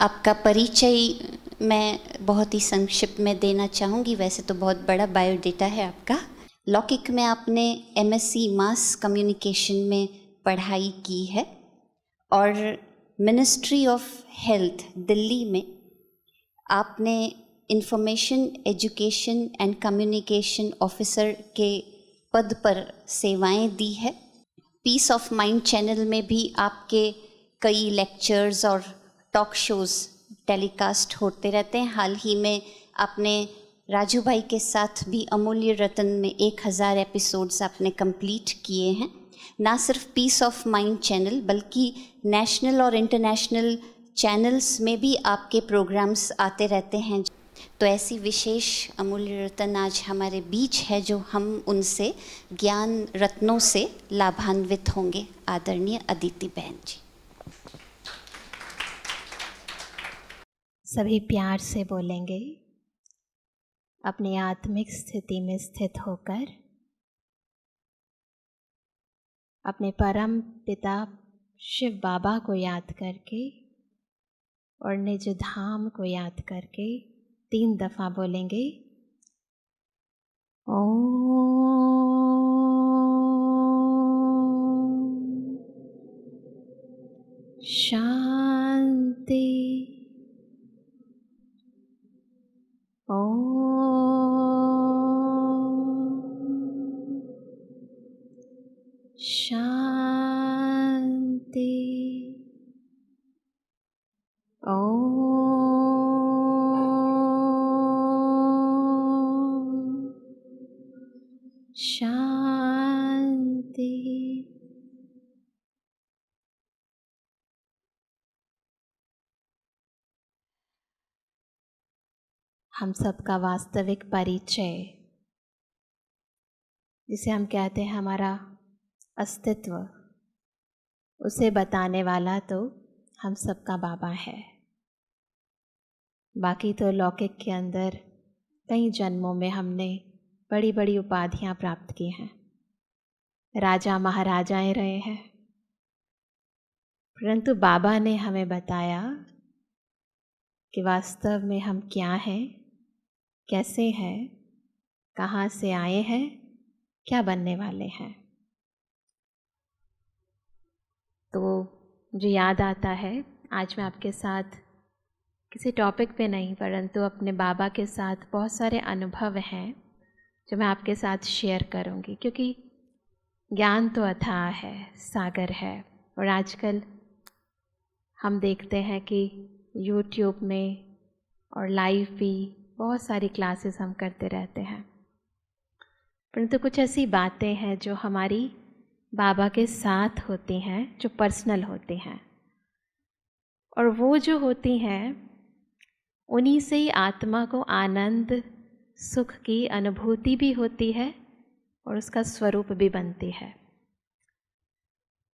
आपका परिचय मैं बहुत ही संक्षिप्त में देना चाहूँगी। वैसे तो बहुत बड़ा बायोडेटा है आपका। लौकिक में आपने MSc मास कम्युनिकेशन में पढ़ाई की है और मिनिस्ट्री ऑफ हेल्थ दिल्ली में आपने information education and communication officer के पद पर सेवाएं दी है। पीस ऑफ माइंड चैनल में भी आपके कई लेक्चर्स और टॉक शोज़ टेलीकास्ट होते रहते हैं। हाल ही में आपने राजू भाई के साथ भी अमूल्य रतन में 1000 एपिसोड्स आपने कंप्लीट किए हैं। ना सिर्फ पीस ऑफ माइंड चैनल बल्कि नेशनल और इंटरनेशनल चैनल्स में भी आपके प्रोग्राम्स आते रहते हैं। तो ऐसी विशेष अमूल्य रत्न आज हमारे बीच है जो हम उनसे ज्ञान रत्नों से लाभान्वित होंगे। आदरणीय अदिति बहन जी। सभी प्यार से बोलेंगे। अपनी आत्मिक स्थिति में स्थित होकर अपने परम पिता शिव बाबा को याद करके और निज धाम को याद करके 3 दफ़ा बोलेंगे ओम शांति, ओम शांति, ओम शांति। हम सबका वास्तविक परिचय, जिसे हम कहते हैं हमारा अस्तित्व, उसे बताने वाला तो हम सबका बाबा है। बाकी तो लौकिक के अंदर कई जन्मों में हमने बड़ी बड़ी उपाधियां प्राप्त की हैं, राजा महाराजाएं रहे हैं, परंतु बाबा ने हमें बताया कि वास्तव में हम क्या हैं, कैसे हैं, कहाँ से आए हैं, क्या बनने वाले हैं। तो मुझे याद आता है, आज मैं आपके साथ किसी टॉपिक पे नहीं परंतु अपने बाबा के साथ बहुत सारे अनुभव हैं जो मैं आपके साथ शेयर करूंगी, क्योंकि ज्ञान तो अथाह है, सागर है। और आजकल हम देखते हैं कि YouTube में और लाइव भी बहुत सारी क्लासेस हम करते रहते हैं, परंतु कुछ ऐसी बातें हैं जो हमारी बाबा के साथ होती हैं, जो पर्सनल होती हैं, और वो जो होती हैं उन्हीं से ही आत्मा को आनंद सुख की अनुभूति भी होती है और उसका स्वरूप भी बनती है।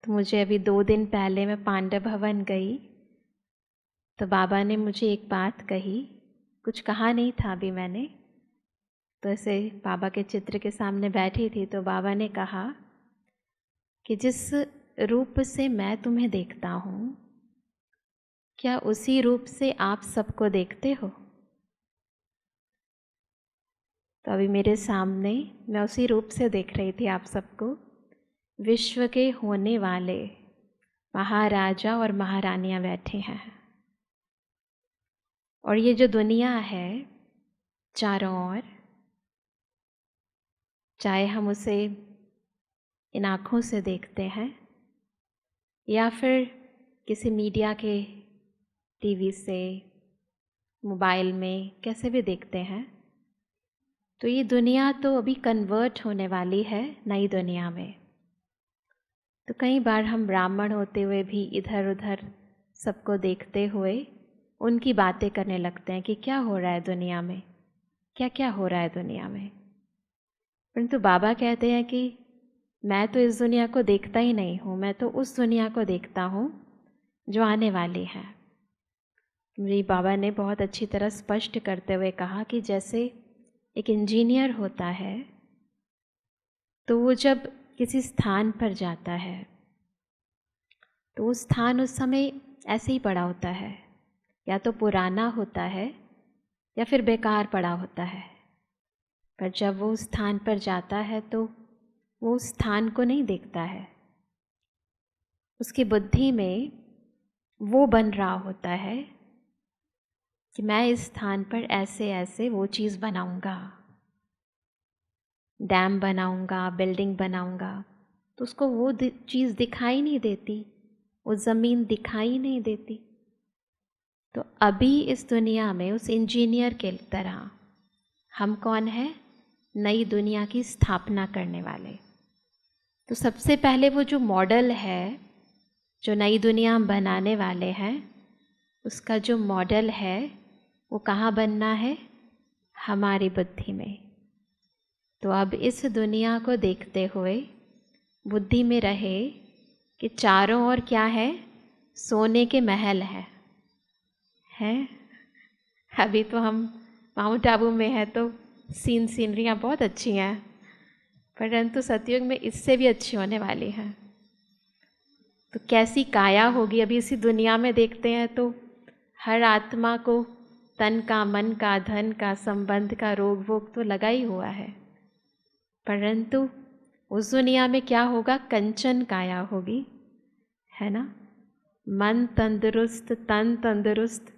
तो मुझे अभी 2 दिन पहले मैं पांडव भवन गई तो बाबा ने मुझे एक बात कही, कुछ कहा नहीं था अभी मैंने, तो ऐसे बाबा के चित्र के सामने बैठी थी तो बाबा ने कहा कि जिस रूप से मैं तुम्हें देखता हूँ, क्या उसी रूप से आप सबको देखते हो? तो अभी मेरे सामने मैं उसी रूप से देख रही थी आप सबको। विश्व के होने वाले महाराजा और महारानियां बैठे हैं, और ये जो दुनिया है चारों ओर, चाहे हम उसे इन आँखों से देखते हैं या फिर किसी मीडिया के टीवी से, मोबाइल में, कैसे भी देखते हैं, तो ये दुनिया तो अभी कन्वर्ट होने वाली है नई दुनिया में। तो कई बार हम ब्राह्मण होते हुए भी इधर उधर सबको देखते हुए उनकी बातें करने लगते हैं कि क्या हो रहा है दुनिया में, क्या क्या हो रहा है दुनिया में। परंतु बाबा कहते हैं कि मैं तो इस दुनिया को देखता ही नहीं हूँ, मैं तो उस दुनिया को देखता हूँ जो आने वाली है। मेरे बाबा ने बहुत अच्छी तरह स्पष्ट करते हुए कहा कि जैसे एक इंजीनियर होता है तो वो जब किसी स्थान पर जाता है तो वो स्थान उस समय ऐसे ही पड़ा होता है, या तो पुराना होता है या फिर बेकार पड़ा होता है। पर जब वो उस स्थान पर जाता है तो वो उस स्थान को नहीं देखता है, उसकी बुद्धि में वो बन रहा होता है कि मैं इस स्थान पर ऐसे ऐसे वो चीज़ बनाऊंगा, डैम बनाऊंगा, बिल्डिंग बनाऊंगा। तो उसको वो चीज़ दिखाई नहीं देती, वो ज़मीन दिखाई नहीं देती। तो अभी इस दुनिया में उस इंजीनियर के तरह हम कौन है? नई दुनिया की स्थापना करने वाले। तो सबसे पहले वो जो मॉडल है, जो नई दुनिया हम बनाने वाले हैं, उसका जो मॉडल है वो कहाँ बनना है? हमारी बुद्धि में। तो अब इस दुनिया को देखते हुए बुद्धि में रहे कि चारों ओर क्या है? सोने के महल हैं। अभी तो हम माउंट आबू में है तो सीनरियाँ बहुत अच्छी हैं, परंतु सतयुग में इससे भी अच्छी होने वाली हैं। तो कैसी काया होगी? अभी इसी दुनिया में देखते हैं तो हर आत्मा को तन का, मन का, धन का, संबंध का रोग वोग तो लगा ही हुआ है, परंतु उस दुनिया में क्या होगा? कंचन काया होगी, है ना? मन तंदुरुस्त, तन तंदुरुस्त।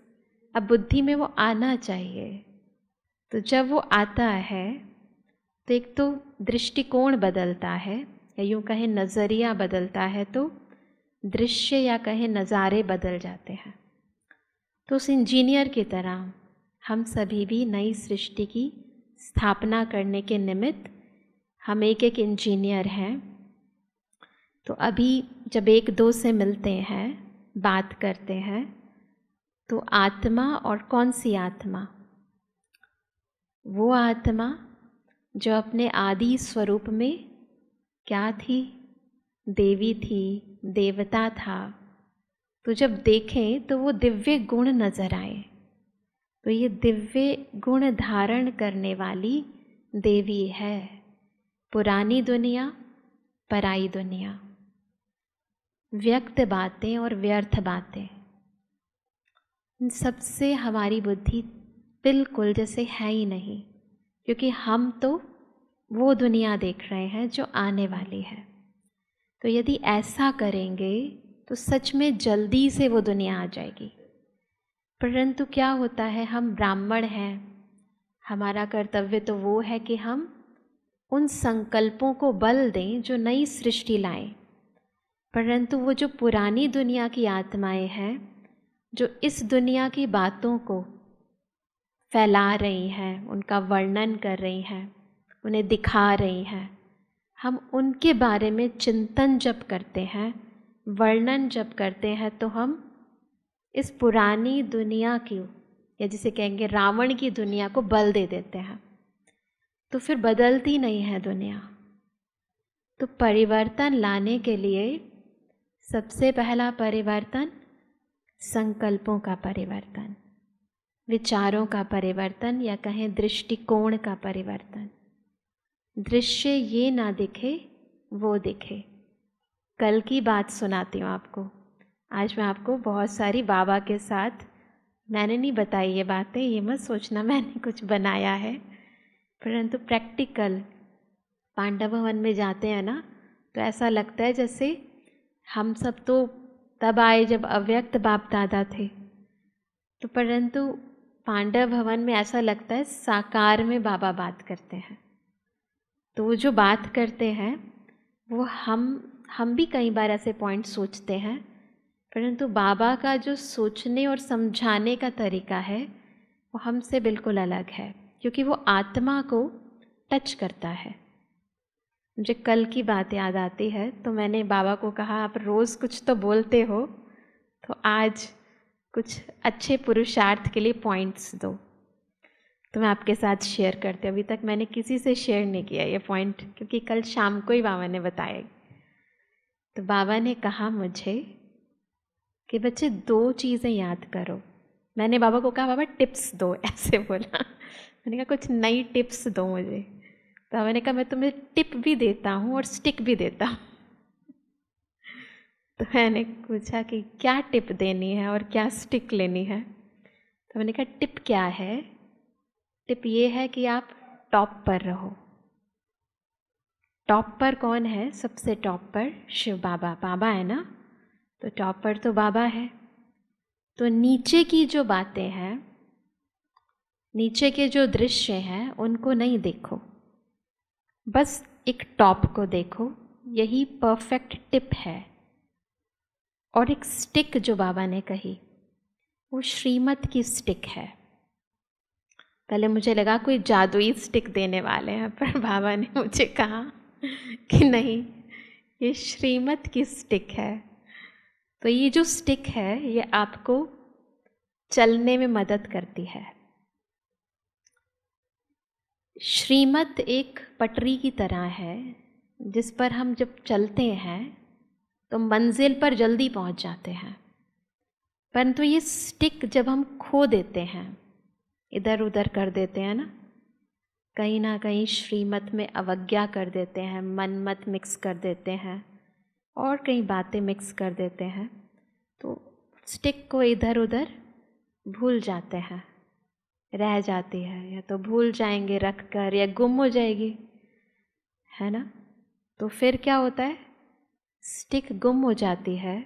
अब बुद्धि में वो आना चाहिए। तो जब वो आता है तो एक तो दृष्टिकोण बदलता है, या यूँ कहें नज़रिया बदलता है, तो दृश्य या कहें नज़ारे बदल जाते हैं। तो उस इंजीनियर की तरह हम सभी भी नई सृष्टि की स्थापना करने के निमित्त हम एक एक इंजीनियर हैं। तो अभी जब एक दो से मिलते हैं, बात करते हैं, तो आत्मा, और कौन सी आत्मा? वो आत्मा जो अपने आदि स्वरूप में क्या थी? देवी थी, देवता था। तो जब देखें तो वो दिव्य गुण नजर आए। तो ये दिव्य गुण धारण करने वाली देवी है। पुरानी दुनिया, पराई दुनिया, व्यक्त बातें और व्यर्थ बातें, इन सबसे हमारी बुद्धि बिल्कुल जैसे है ही नहीं, क्योंकि हम तो वो दुनिया देख रहे हैं जो आने वाली है। तो यदि ऐसा करेंगे तो सच में जल्दी से वो दुनिया आ जाएगी। परंतु क्या होता है? हम ब्राह्मण हैं, हमारा कर्तव्य तो वो है कि हम उन संकल्पों को बल दें जो नई सृष्टि लाएं। परंतु वो जो पुरानी दुनिया की आत्माएं हैं, जो इस दुनिया की बातों को फैला रही हैं, उनका वर्णन कर रही हैं, उन्हें दिखा रही हैं, हम उनके बारे में चिंतन जब करते हैं, वर्णन जब करते हैं, तो हम इस पुरानी दुनिया की, या जिसे कहेंगे रावण की दुनिया को बल दे देते हैं। तो फिर बदलती नहीं है दुनिया। तो परिवर्तन लाने के लिए सबसे पहला परिवर्तन संकल्पों का परिवर्तन, विचारों का परिवर्तन, या कहें दृष्टिकोण का परिवर्तन। दृश्य ये ना दिखे, वो दिखे। कल की बात सुनाती हूँ आपको। आज मैं आपको बहुत सारी बाबा के साथ, मैंने नहीं बताई ये बातें, ये मत सोचना मैंने कुछ बनाया है, परंतु प्रैक्टिकल। पांडव भवन में जाते हैं ना, तो ऐसा लगता है जैसे हम सब तो तब आए जब अव्यक्त बाप दादा थे, तो परंतु पांडव भवन में ऐसा लगता है साकार में बाबा बात करते हैं। तो वो जो बात करते हैं वो हम भी कई बार ऐसे पॉइंट सोचते हैं, परंतु बाबा का जो सोचने और समझाने का तरीका है वो हमसे बिल्कुल अलग है, क्योंकि वो आत्मा को टच करता है। मुझे कल की बात याद आती है, तो मैंने बाबा को कहा आप रोज़ कुछ तो बोलते हो, तो आज कुछ अच्छे पुरुषार्थ के लिए पॉइंट्स दो। तो मैं आपके साथ शेयर करती हूँ। अभी तक मैंने किसी से शेयर नहीं किया ये पॉइंट, क्योंकि कल शाम को ही बाबा ने बताया। तो बाबा ने कहा मुझे कि बच्चे 2 चीज़ें याद करो। मैंने बाबा को कहा बाबा टिप्स दो, ऐसे बोला। मैंने कहा कुछ नई टिप्स दो मुझे। तो बाबा ने कहा मैं तुम्हें टिप भी देता हूँ और स्टिक भी देता हूँ। तो मैंने पूछा कि क्या टिप देनी है और क्या स्टिक लेनी है। तो मैंने कहा टिप क्या है? टिप ये है कि आप टॉप पर रहो। टॉप पर कौन है? सबसे टॉप पर शिव बाबा। बाबा है ना, तो टॉप पर तो बाबा है। तो नीचे की जो बातें हैं, नीचे के जो दृश्य हैं, उनको नहीं देखो, बस एक टॉप को देखो। यही परफेक्ट टिप है। और एक स्टिक जो बाबा ने कही, वो श्रीमत की स्टिक है। पहले मुझे लगा कोई जादुई स्टिक देने वाले हैं, पर बाबा ने मुझे कहा कि नहीं, ये श्रीमत की स्टिक है। तो ये जो स्टिक है, ये आपको चलने में मदद करती है। श्रीमत एक पटरी की तरह है, जिस पर हम जब चलते हैं तो मंजिल पर जल्दी पहुंच जाते हैं। परंतु ये स्टिक जब हम खो देते हैं, इधर उधर कर देते हैं ना कहीं श्रीमत में अवज्ञा कर देते हैं, मन मत मिक्स कर देते हैं और कई बातें मिक्स कर देते हैं, तो स्टिक को इधर उधर भूल जाते हैं, रह जाती है, या तो भूल जाएंगे रख कर, या गुम हो जाएगी, है ना। तो फिर क्या होता है? स्टिक गुम हो जाती है,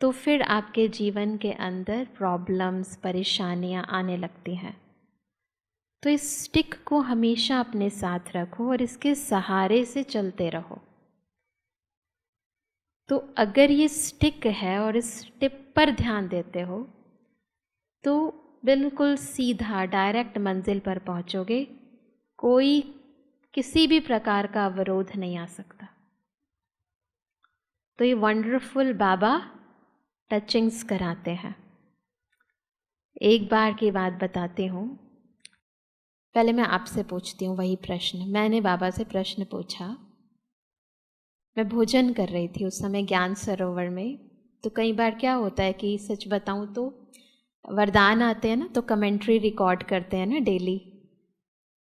तो फिर आपके जीवन के अंदर प्रॉब्लम्स, परेशानियां आने लगती हैं। तो इस स्टिक को हमेशा अपने साथ रखो और इसके सहारे से चलते रहो। तो अगर ये स्टिक है और इस टिप पर ध्यान देते हो, तो बिल्कुल सीधा डायरेक्ट मंजिल पर पहुंचोगे। कोई किसी भी प्रकार का अवरोध नहीं आ सकता। तो ये वंडरफुल बाबा टचिंग्स कराते हैं। एक बार की बात बताती हूँ। पहले मैं आपसे पूछती हूँ वही प्रश्न। मैंने बाबा से प्रश्न पूछा। मैं भोजन कर रही थी उस समय ज्ञान सरोवर में। तो कई बार क्या होता है कि सच बताऊँ तो वरदान आते हैं ना, तो कमेंट्री रिकॉर्ड करते हैं ना डेली।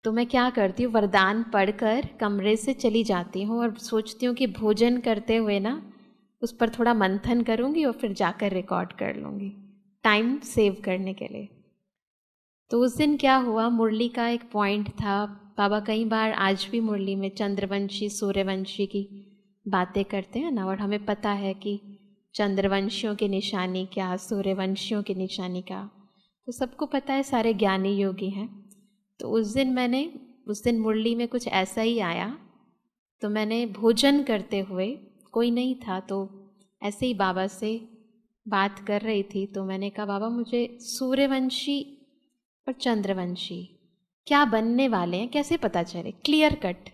तो मैं क्या करती हूँ, वरदान पढ़कर कमरे से चली जाती हूँ और सोचती हूँ कि भोजन करते हुए ना उस पर थोड़ा मंथन करूँगी और फिर जाकर रिकॉर्ड कर लूँगी, टाइम सेव करने के लिए। तो उस दिन क्या हुआ, मुरली का एक पॉइंट था। बाबा कई बार आज भी मुरली में चंद्रवंशी सूर्यवंशी की बातें करते हैं ना, और हमें पता है कि चंद्रवंशियों की निशानी क्या, सूर्यवंशियों की निशानी क्या, तो सबको पता है, सारे ज्ञानी योगी हैं। तो उस दिन मुरली में कुछ ऐसा ही आया। तो मैंने भोजन करते हुए, कोई नहीं था, तो ऐसे ही बाबा से बात कर रही थी। तो मैंने कहा, बाबा मुझे सूर्यवंशी और चंद्रवंशी क्या बनने वाले हैं कैसे पता चले, क्लियर कट।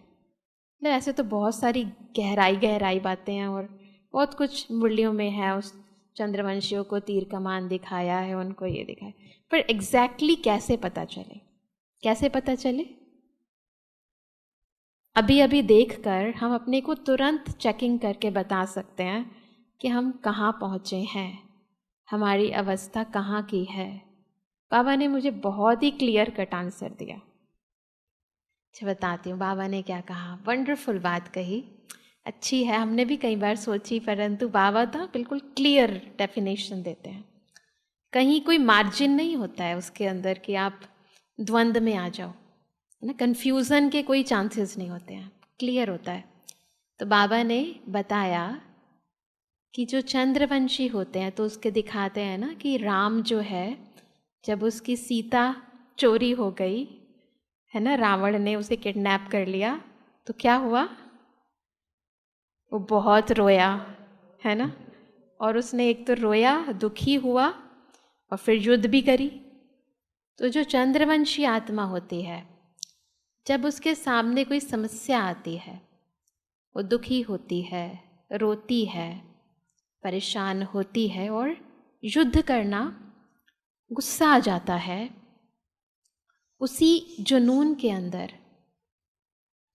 ऐसे तो बहुत सारी गहराई बातें हैं और बहुत कुछ मुरलियों में है। उस चंद्रवंशियों को तीर कमान दिखाया है, उनको ये दिखाया, पर एग्जैक्टली कैसे पता चले, कैसे पता चले? अभी अभी देखकर हम अपने को तुरंत चेकिंग करके बता सकते हैं कि हम कहाँ पहुँचे हैं, हमारी अवस्था कहाँ की है। बाबा ने मुझे बहुत ही क्लियर कट आंसर दिया। अच्छा, बताती हूँ बाबा ने क्या कहा। वंडरफुल बात कही, अच्छी है, हमने भी कई बार सोची, परंतु बाबा तो बिल्कुल क्लियर डेफिनेशन देते हैं। कहीं कोई मार्जिन नहीं होता है उसके अंदर कि आप द्वंद्व में आ जाओ, है ना, कन्फ्यूज़न के कोई चांसेस नहीं होते हैं, क्लियर होता है। तो बाबा ने बताया कि जो चंद्रवंशी होते हैं तो उसके दिखाते हैं ना कि राम जो है, जब उसकी सीता चोरी हो गई है ना, रावण ने उसे किडनैप कर लिया, तो क्या हुआ, वो बहुत रोया, है ना। और उसने एक तो रोया, दुखी हुआ और फिर युद्ध भी करी। तो जो चंद्रवंशी आत्मा होती है, जब उसके सामने कोई समस्या आती है, वो दुखी होती है, रोती है, परेशान होती है और युद्ध करना, गुस्सा आ जाता है। उसी जुनून के अंदर,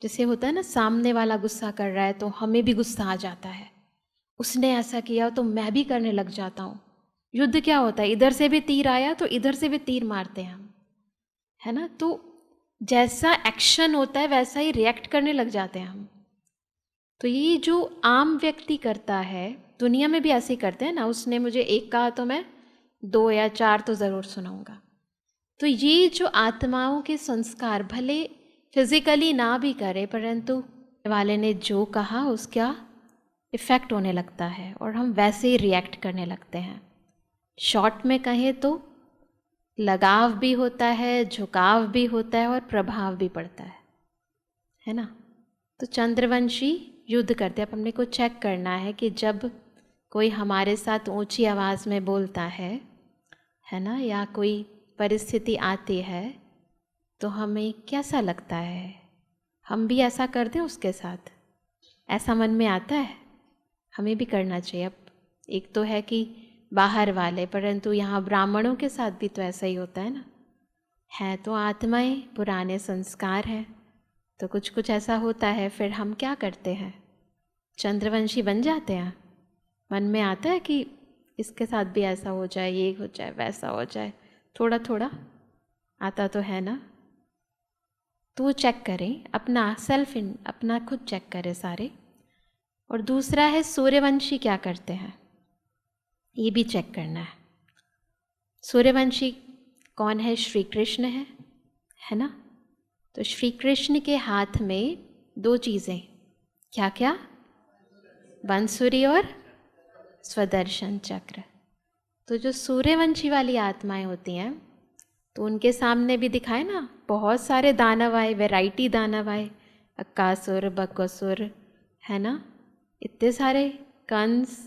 जैसे होता है ना, सामने वाला गुस्सा कर रहा है तो हमें भी गुस्सा आ जाता है, उसने ऐसा किया तो मैं भी करने लग जाता हूँ। युद्ध क्या होता है, इधर से भी तीर आया तो इधर से भी तीर मारते हैं हम, है ना। तो जैसा एक्शन होता है वैसा ही रिएक्ट करने लग जाते हैं हम। तो ये जो आम व्यक्ति करता है, दुनिया में भी ऐसे ही करते हैं ना। उसने मुझे एक कहा तो मैं 2 या 4 तो ज़रूर सुनाऊंगा। तो ये जो आत्माओं के संस्कार भले फिजिकली ना भी करे, परंतु वाले ने जो कहा उसका इफ़ेक्ट होने लगता है और हम वैसे ही रिएक्ट करने लगते हैं। शॉर्ट में कहें तो लगाव भी होता है, झुकाव भी होता है और प्रभाव भी पड़ता है ना। तो चंद्रवंशी युद्ध करते, अब हमने को चेक करना है कि जब कोई हमारे साथ ऊंची आवाज़ में बोलता है ना, या कोई परिस्थिति आती है तो हमें कैसा लगता है, हम भी ऐसा कर दें उसके साथ, ऐसा मन में आता है, हमें भी करना चाहिए। अब एक तो है कि बाहर वाले, परंतु यहाँ ब्राह्मणों के साथ भी तो ऐसा ही होता है ना, है तो आत्माएं, पुराने संस्कार हैं, तो कुछ कुछ ऐसा होता है। फिर हम क्या करते हैं, चंद्रवंशी बन जाते हैं। मन में आता है कि इसके साथ भी ऐसा हो जाए, ये हो जाए, वैसा हो जाए, थोड़ा थोड़ा आता तो है ना। तो वो चेक करें अपना अपना खुद चेक करें सारे। और दूसरा है सूर्यवंशी क्या करते हैं, ये भी चेक करना है। सूर्यवंशी कौन है, श्री कृष्ण है ना। तो श्री कृष्ण के हाथ में 2 चीज़ें, क्या क्या, बांसुरी और स्वदर्शन चक्र। तो जो सूर्यवंशी वाली आत्माएं होती हैं, तो उनके सामने भी दिखाए ना, बहुत सारे दानव आए, वैरायटी दानव आए, अक्कासुर, बकासुर, है ना, इतने सारे, कंस,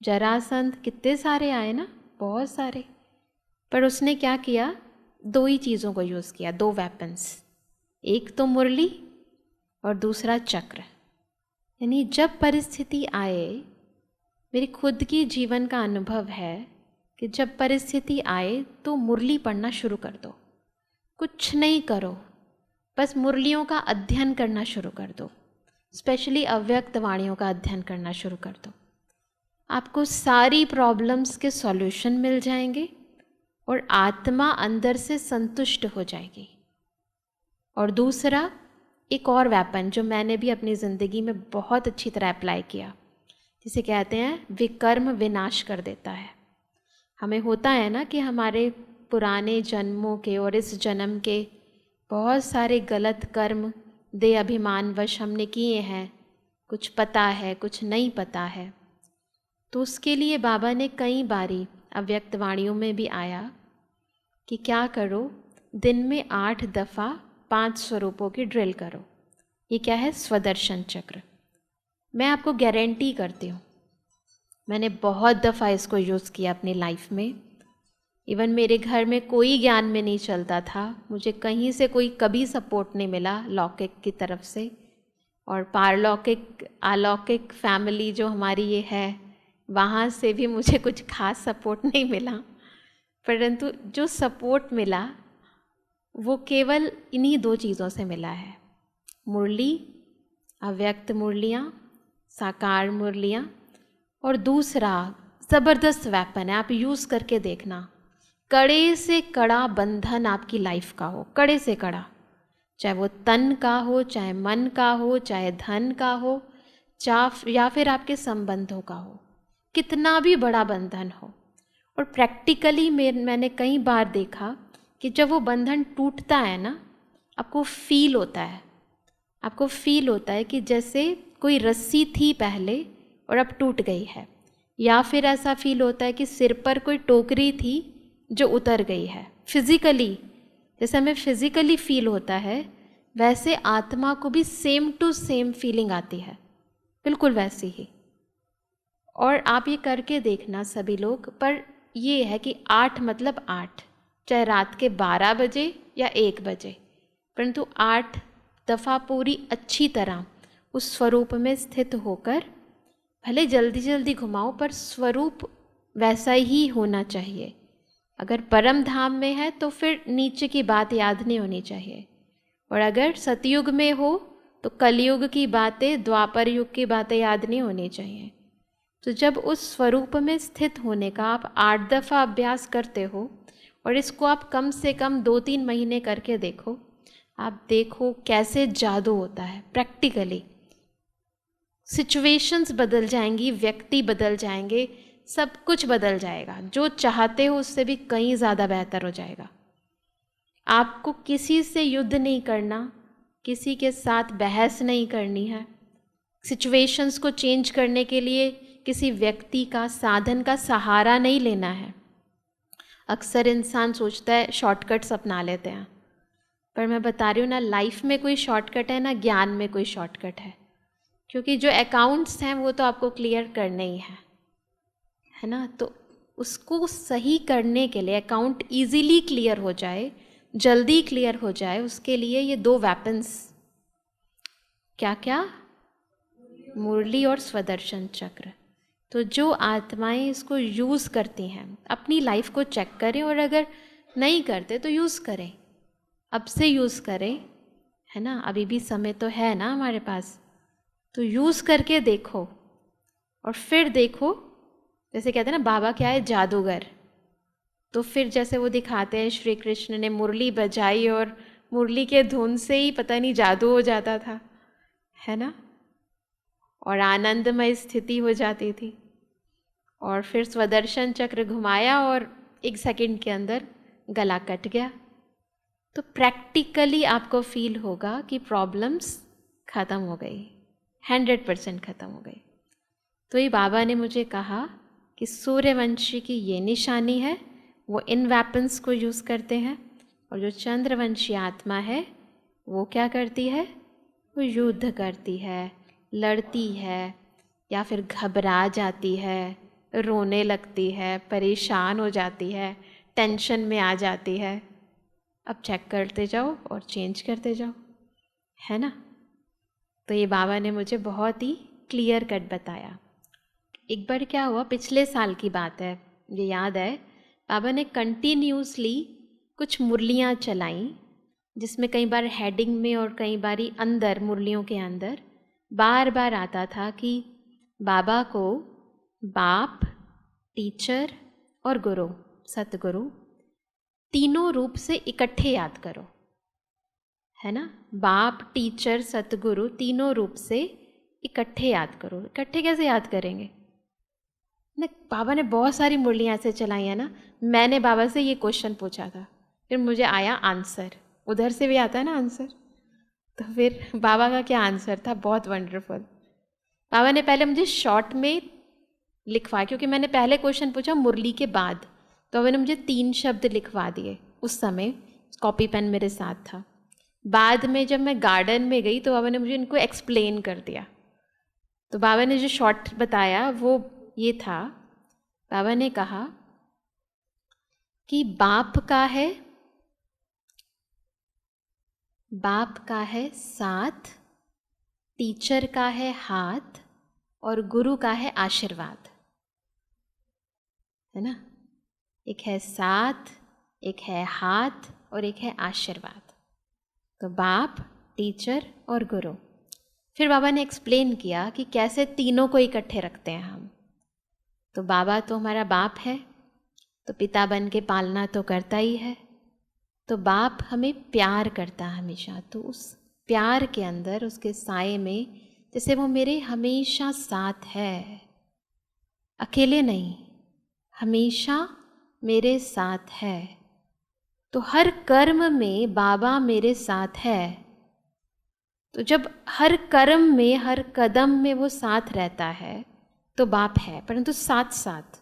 जरासंध, कितने सारे आए ना, बहुत सारे। पर उसने क्या किया, 2 ही चीज़ों को यूज़ किया, 2 वेपन्स, एक तो मुरली और दूसरा चक्र। यानी जब परिस्थिति आए, मेरी खुद की जीवन का अनुभव है कि जब परिस्थिति आए तो मुरली पढ़ना शुरू कर दो, कुछ नहीं करो, बस मुरलियों का अध्ययन करना शुरू कर दो, स्पेशली अव्यक्त वाणियों का अध्ययन करना शुरू कर दो। आपको सारी प्रॉब्लम्स के सॉल्यूशन मिल जाएंगे और आत्मा अंदर से संतुष्ट हो जाएगी। और दूसरा, एक और वेपन जो मैंने भी अपनी ज़िंदगी में बहुत अच्छी तरह अप्लाई किया, जिसे कहते हैं विकर्म विनाश कर देता है। हमें होता है ना कि हमारे पुराने जन्मों के और इस जन्म के बहुत सारे गलत कर्म दे अभिमानवश हमने किए हैं, कुछ पता है, कुछ नहीं पता है। तो उसके लिए बाबा ने कई बारी अव्यक्त वाणियों में भी आया कि क्या करो, दिन में 8 दफ़ा 5 स्वरूपों की ड्रिल करो। ये क्या है, स्वदर्शन चक्र। मैं आपको गारंटी करती हूँ, मैंने बहुत दफ़ा इसको यूज़ किया अपनी लाइफ में। इवन मेरे घर में कोई ज्ञान में नहीं चलता था, मुझे कहीं से कोई कभी सपोर्ट नहीं मिला लौकिक की तरफ से, और पारलौकिक अलौकिक फैमिली जो हमारी ये है, वहाँ से भी मुझे कुछ खास सपोर्ट नहीं मिला। परंतु जो सपोर्ट मिला वो केवल इन्हीं 2 चीज़ों से मिला है, मुरली, अव्यक्त मुरलियाँ, साकार मुरलियाँ, और दूसरा ज़बरदस्त वेपन है, आप यूज़ करके देखना, कड़े से कड़ा बंधन आपकी लाइफ का हो, कड़े से कड़ा, चाहे वो तन का हो, चाहे मन का हो, चाहे धन का हो, या फिर आपके संबंधों का हो, कितना भी बड़ा बंधन हो। और प्रैक्टिकली मैंने कई बार देखा कि जब वो बंधन टूटता है ना, आपको फील होता है कि जैसे कोई रस्सी थी पहले और अब टूट गई है, या फिर ऐसा फील होता है कि सिर पर कोई टोकरी थी जो उतर गई है। फिज़िकली, जैसे हमें फिज़िकली फील होता है, वैसे आत्मा को भी सेम टू सेम फीलिंग आती है, बिल्कुल वैसी ही। और आप ये करके देखना सभी लोग। पर ये है कि 8 मतलब 8, चाहे रात के 12 बजे या 1 बजे, परंतु 8 दफ़ा पूरी अच्छी तरह उस स्वरूप में स्थित होकर, भले जल्दी जल्दी घुमाओ पर स्वरूप वैसा ही होना चाहिए। अगर परम धाम में है तो फिर नीचे की बात याद नहीं होनी चाहिए, और अगर सतयुग में हो तो कलयुग की बातें, द्वापर युग की बातें याद नहीं होनी चाहिए। तो जब उस स्वरूप में स्थित होने का आप 8 दफ़ा अभ्यास करते हो, और इसको आप कम से कम 2-3 महीने करके देखो, आप देखो कैसे जादू होता है। प्रैक्टिकली सिचुएशंस बदल जाएंगी, व्यक्ति बदल जाएंगे, सब कुछ बदल जाएगा। जो चाहते हो उससे भी कहीं ज़्यादा बेहतर हो जाएगा। आपको किसी से युद्ध नहीं करना, किसी के साथ बहस नहीं करनी है, सिचुएशंस को चेंज करने के लिए किसी व्यक्ति का, साधन का सहारा नहीं लेना है। अक्सर इंसान सोचता है शॉर्टकट्स अपना लेते हैं, पर मैं बता रही हूँ ना, लाइफ में कोई शॉर्टकट है ना ज्ञान में कोई शॉर्टकट है। क्योंकि जो अकाउंट्स हैं वो तो आपको क्लियर करने ही है ना। तो उसको सही करने के लिए, अकाउंट इजीली क्लियर हो जाए, जल्दी क्लियर हो जाए, उसके लिए ये 2 वेपन्स, क्या क्या, मुरली और स्वदर्शन चक्र। तो जो आत्माएं इसको यूज़ करती हैं, अपनी लाइफ को चेक करें, और अगर नहीं करते तो यूज़ करें, अब से यूज़ करें, है ना। अभी भी समय तो है ना हमारे पास, तो यूज़ करके देखो। और फिर देखो, जैसे कहते हैं ना बाबा क्या है, जादूगर। तो फिर जैसे वो दिखाते हैं, श्री कृष्ण ने मुरली बजाई और मुरली के धुन से ही पता नहीं जादू हो जाता था, है ना, और आनंदमय स्थिति हो जाती थी। और फिर स्वदर्शन चक्र घुमाया और 1 सेकंड के अंदर गला कट गया। तो प्रैक्टिकली आपको फील होगा कि प्रॉब्लम्स ख़त्म हो गई, 100% ख़त्म हो गई। तो ये बाबा ने मुझे कहा कि सूर्यवंशी की ये निशानी है, वो इन वेपन्स को यूज़ करते हैं, और जो चंद्रवंशी आत्मा है वो क्या करती है, वो युद्ध करती है, लड़ती है, या फिर घबरा जाती है, रोने लगती है, परेशान हो जाती है, टेंशन में आ जाती है। अब चेक करते जाओ और चेंज करते जाओ, है ना। तो ये बाबा ने मुझे बहुत ही क्लियर कट बताया। एक बार क्या हुआ, पिछले साल की बात है, मुझे याद है, बाबा ने कंटिन्यूसली कुछ मुरलियाँ चलाईं, जिसमें कई बार हेडिंग में और कई बारी अंदर, मुरलियों के अंदर बार बार आता था कि बाबा को बाप, टीचर और गुरु, सतगुरु, तीनों रूप से इकट्ठे याद करो, है ना। बाप, टीचर, सतगुरु, तीनों रूप से इकट्ठे याद करो। इकट्ठे कैसे याद करेंगे ना, बाबा ने बहुत सारी मुरलियाँ ऐसे चलाई हैं ना। मैंने बाबा से ये क्वेश्चन पूछा था, फिर मुझे आया आंसर, उधर से भी आता है ना आंसर। तो फिर बाबा का क्या आंसर था, बहुत वंडरफुल। बाबा ने पहले मुझे शॉर्ट में लिखवा, क्योंकि मैंने पहले क्वेश्चन पूछा मुरली के बाद, तो बाबा ने मुझे 3 शब्द लिखवा दिए। उस समय कॉपी पेन मेरे साथ था। बाद में जब मैं गार्डन में गई तो बाबा ने मुझे इनको एक्सप्लेन कर दिया। तो बाबा ने जो शॉर्ट बताया वो ये था, बाबा ने कहा कि बाप का है साथ, टीचर का है हाथ, और गुरु का है आशीर्वाद, है ना। एक है साथ, एक है हाथ, और एक है आशीर्वाद। तो बाप, टीचर और गुरु। फिर बाबा ने एक्सप्लेन किया कि कैसे तीनों को इकट्ठे रखते हैं हम। तो बाबा तो हमारा बाप है, तो पिता बन के पालना तो करता ही है। तो बाप हमें प्यार करता है हमेशा, तो उस प्यार के अंदर, उसके साए में, जैसे वो मेरे हमेशा साथ है, अकेले नहीं, हमेशा मेरे साथ है। तो हर कर्म में बाबा मेरे साथ है। तो जब हर कर्म में, हर कदम में वो साथ रहता है तो बाप है। परंतु साथ साथ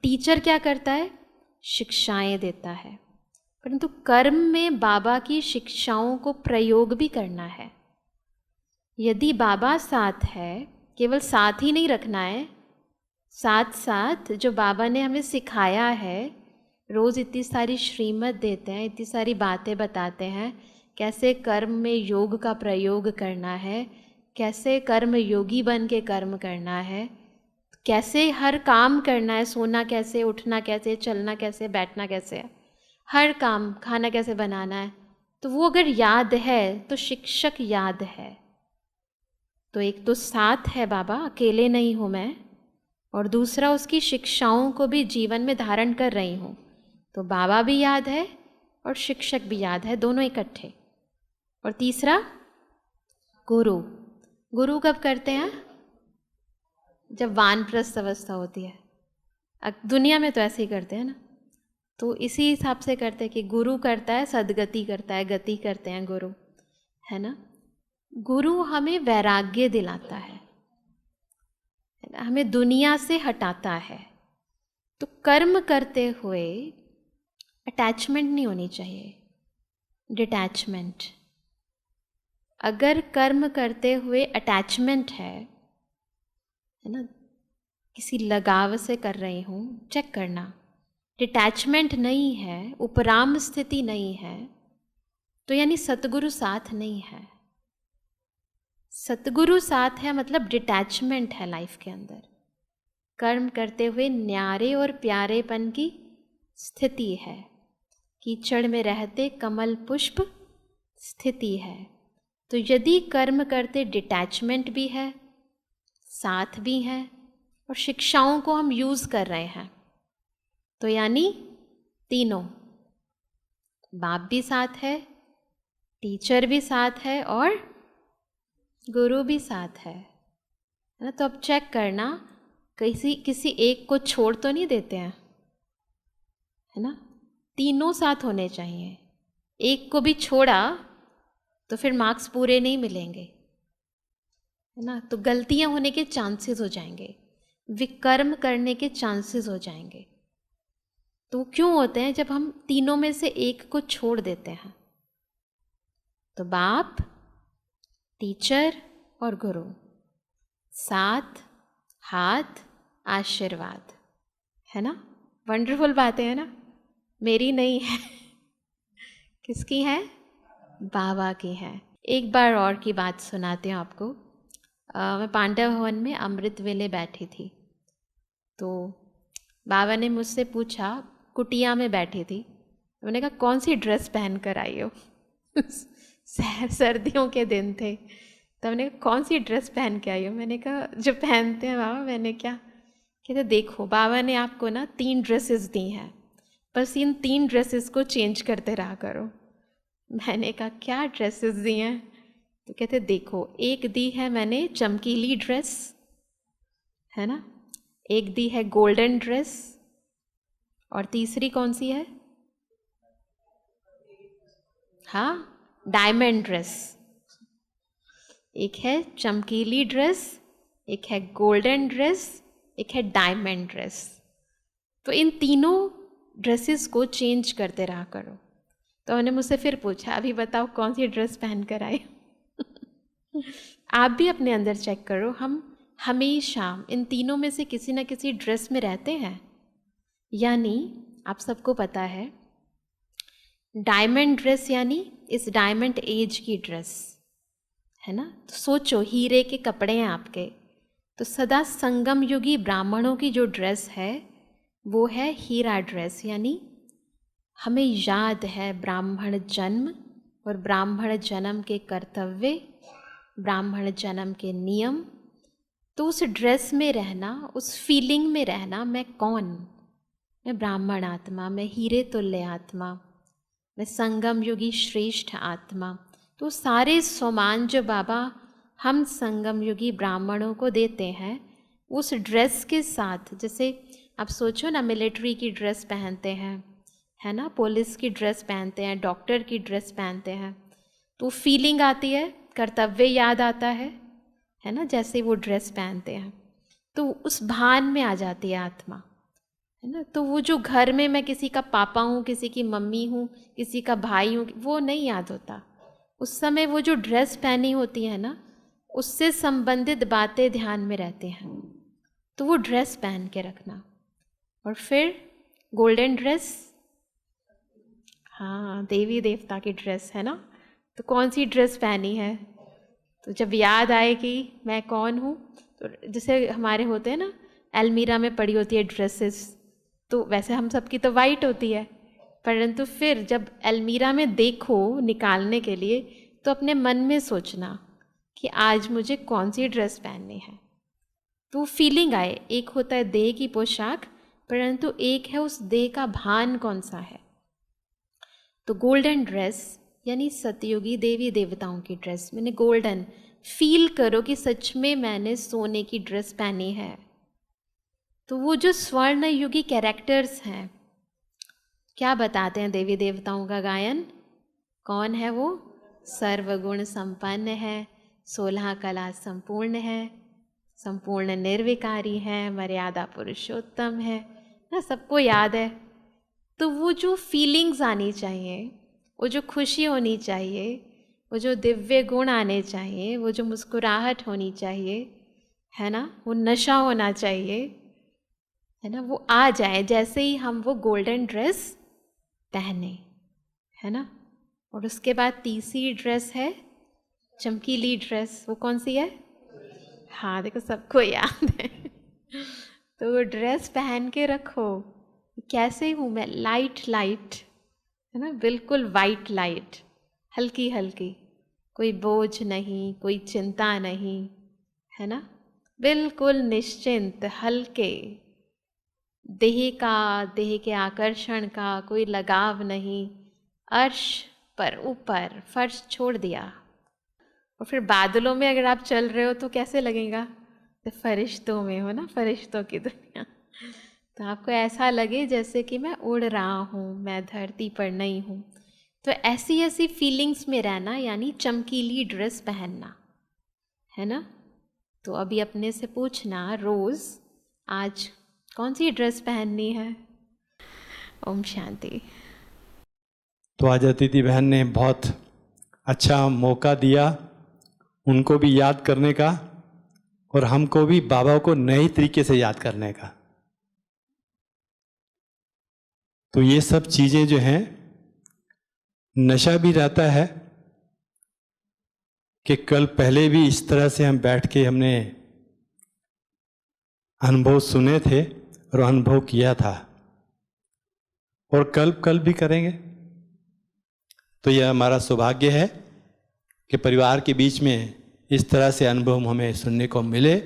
टीचर क्या करता है, शिक्षाएं देता है, परंतु कर्म में बाबा की शिक्षाओं को प्रयोग भी करना है। यदि बाबा साथ है, केवल साथ ही नहीं रखना है, साथ साथ जो बाबा ने हमें सिखाया है, रोज़ इतनी सारी श्रीमत देते हैं, इतनी सारी बातें बताते हैं, कैसे कर्म में योग का प्रयोग करना है, कैसे कर्म योगी बन के कर्म करना है, कैसे हर काम करना है, सोना कैसे, उठना कैसे, चलना कैसे, बैठना कैसे, हर काम, खाना कैसे बनाना है। तो वो अगर याद है तो शिक्षक याद है। तो एक तो साथ है बाबा, अकेले नहीं हूँ मैं, और दूसरा उसकी शिक्षाओं को भी जीवन में धारण कर रही हूँ। तो बाबा भी याद है और शिक्षक भी याद है, दोनों इकट्ठे। और तीसरा गुरु कब करते हैं, जब वानप्रस्थ अवस्था होती है, दुनिया में तो ऐसे ही करते हैं ना, तो इसी हिसाब से करते हैं कि गुरु करता है सदगति करता है, गति करते हैं गुरु, है ना। गुरु हमें वैराग्य दिलाता है ना, हमें दुनिया से हटाता है। तो कर्म करते हुए अटैचमेंट नहीं होनी चाहिए, डिटैचमेंट। अगर कर्म करते हुए अटैचमेंट है ना, किसी लगाव से कर रही हूँ, चेक करना। डिटैचमेंट नहीं है, उपराम स्थिति नहीं है, तो यानी सतगुरु साथ नहीं है। सतगुरु साथ है मतलब डिटैचमेंट है लाइफ के अंदर। कर्म करते हुए न्यारे और प्यारेपन की स्थिति है। कीचड़ में रहते कमल पुष्प स्थिति है। तो यदि कर्म करते डिटैचमेंट भी है, साथ भी है, और शिक्षाओं को हम यूज़ कर रहे हैं, तो यानी तीनों, बाप भी साथ है, टीचर भी साथ है, और गुरु भी साथ है ना। तो अब चेक करना, किसी एक को छोड़ तो नहीं देते हैं, है ना। तीनों साथ होने चाहिए। एक को भी छोड़ा तो फिर मार्क्स पूरे नहीं मिलेंगे, है ना। तो गलतियां होने के चांसेस हो जाएंगे, विकर्म करने के चांसेस हो जाएंगे। तो क्यों होते हैं? जब हम तीनों में से एक को छोड़ देते हैं। तो बाप, टीचर और गुरु, साथ, हाथ, आशीर्वाद, है ना। वंडरफुल बातें है ना। मेरी नहीं है किसकी है? बाबा की है। एक बार और की बात सुनाती हूँ आपको। मैं पांडव भवन में अमृत वेले बैठी थी, तो बाबा ने मुझसे पूछा, कुटिया में बैठी थी, मैंने कहा कौन सी ड्रेस पहन कर आई हो सर्दियों के दिन थे, तो मैंने कहा कौन सी ड्रेस पहन के आई हो? मैंने कहा जो पहनते हैं बाबा। मैंने क्या? कहते देखो बाबा ने आपको ना 3 ड्रेसेस दी हैं, बस इन 3 ड्रेसेस को चेंज करते रहा करो। मैंने कहा क्या ड्रेसेस दी हैं? तो कहते देखो, एक दी है मैंने चमकीली ड्रेस, है ना, एक दी है गोल्डन ड्रेस, और तीसरी कौन सी है? हाँ, डायमंड ड्रेस। एक है चमकीली ड्रेस, एक है गोल्डन ड्रेस, एक है डायमंड ड्रेस। तो इन तीनों ड्रेसेस को चेंज करते रहा करो। तो उन्होंने मुझसे फिर पूछा, अभी बताओ कौन सी ड्रेस पहन कर आए आप भी अपने अंदर चेक करो। हम हमेशा इन तीनों में से किसी न किसी ड्रेस में रहते हैं। यानी आप सबको पता है, डायमंड ड्रेस यानी इस डायमंड एज की ड्रेस, है ना। तो सोचो, हीरे के कपड़े हैं आपके, तो सदा संगम युगी ब्राह्मणों की जो ड्रेस है वो है हीरा ड्रेस। यानी हमें याद है ब्राह्मण जन्म और ब्राह्मण जन्म के कर्तव्य, ब्राह्मण जन्म के नियम। तो उस ड्रेस में रहना, उस फीलिंग में रहना, मैं कौन? मैं ब्राह्मण आत्मा, मैं हीरे तुल्य आत्मा, मैं संगम युगी श्रेष्ठ आत्मा। तो सारे सम्मान जो बाबा हम संगम युगी ब्राह्मणों को देते हैं, उस ड्रेस के साथ, जैसे आप सोचो ना, मिलिट्री की ड्रेस पहनते हैं, है ना, पुलिस की ड्रेस पहनते हैं, डॉक्टर की ड्रेस पहनते हैं, तो फीलिंग आती है, कर्तव्य याद आता है ना, जैसे वो ड्रेस पहनते हैं, तो उस भान में आ जाती है आत्मा, है ना। तो वो जो घर में मैं किसी का पापा हूँ, किसी की मम्मी हूँ, किसी का भाई हूँ, वो नहीं याद होता। उस समय वो जो ड्रेस पहनी होती है ना, उससे संबंधित बातें ध्यान में रहते हैं। तो वो ड्रेस पहन के रखना। और फिर गोल्डन ड्रेस, हाँ, देवी देवता की ड्रेस, है ना। तो कौन सी ड्रेस पहनी है? तो जब याद आए कि मैं कौन हूँ, तो जैसे हमारे होते हैं ना, अलमीरा में पड़ी होती है ड्रेसेस, तो वैसे हम सबकी तो वाइट होती है, परंतु फिर जब अलमीरा में देखो निकालने के लिए, तो अपने मन में सोचना कि आज मुझे कौन सी ड्रेस पहननी है। तो फीलिंग आए। एक होता है देह की पोशाक, परंतु एक है उस देह का भान कौन सा है। तो गोल्डन ड्रेस यानी सतयुगी देवी देवताओं की ड्रेस, मैंने गोल्डन फील करो कि सच में मैंने सोने की ड्रेस पहनी है। तो वो जो स्वर्ण युगी कैरेक्टर्स हैं, क्या बताते हैं देवी देवताओं का गायन? कौन है वो? सर्वगुण संपन्न है, 16 कला संपूर्ण है, संपूर्ण निर्विकारी है, मर्यादा पुरुषोत्तम है ना, सबको याद है। तो वो जो फीलिंग्स आनी चाहिए, वो जो खुशी होनी चाहिए, वो जो दिव्य गुण आने चाहिए, वो जो मुस्कुराहट होनी चाहिए, है ना, वो नशा होना चाहिए, है ना, वो आ जाए जैसे ही हम वो गोल्डन ड्रेस पहने, है ना। और उसके बाद तीसरी ड्रेस है चमकीली ड्रेस। वो कौन सी है? हाँ, देखो सबको याद है। तो वो ड्रेस पहन के रखो। कैसे हूँ मैं? लाइट लाइट, है ना, बिल्कुल वाइट लाइट, हल्की हल्की, कोई बोझ नहीं, कोई चिंता नहीं, है ना, बिल्कुल निश्चिंत, हल्के, देह के आकर्षण का कोई लगाव नहीं, अर्श पर ऊपर फर्श छोड़ दिया। और फिर बादलों में अगर आप चल रहे हो तो कैसे लगेगा? तो फरिश्तों में हो ना, फरिश्तों की दुनिया। तो आपको ऐसा लगे जैसे कि मैं उड़ रहा हूँ, मैं धरती पर नहीं हूँ। तो ऐसी ऐसी फीलिंग्स में रहना, यानी चमकीली ड्रेस पहनना, है ना। तो अभी अपने से पूछना रोज़, आज कौन सी ड्रेस पहननी है? ओम शांति। तो आज अदिति बहन ने बहुत अच्छा मौका दिया उनको भी याद करने का, और हमको भी बाबा को नए तरीके से याद करने का। तो ये सब चीज़ें जो हैं, नशा भी रहता है कि कल पहले भी इस तरह से हम बैठ के हमने अनुभव सुने थे और अनुभव किया था, और कल भी करेंगे। तो यह हमारा सौभाग्य है कि परिवार के बीच में इस तरह से अनुभव हमें सुनने को मिले।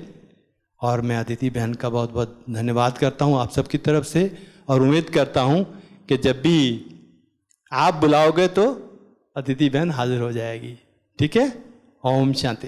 और मैं अदिति बहन का बहुत बहुत धन्यवाद करता हूँ आप सबकी तरफ से, और उम्मीद करता हूँ कि जब भी आप बुलाओगे तो अदिति बहन हाजिर हो जाएगी। ठीक है? ओम शांति।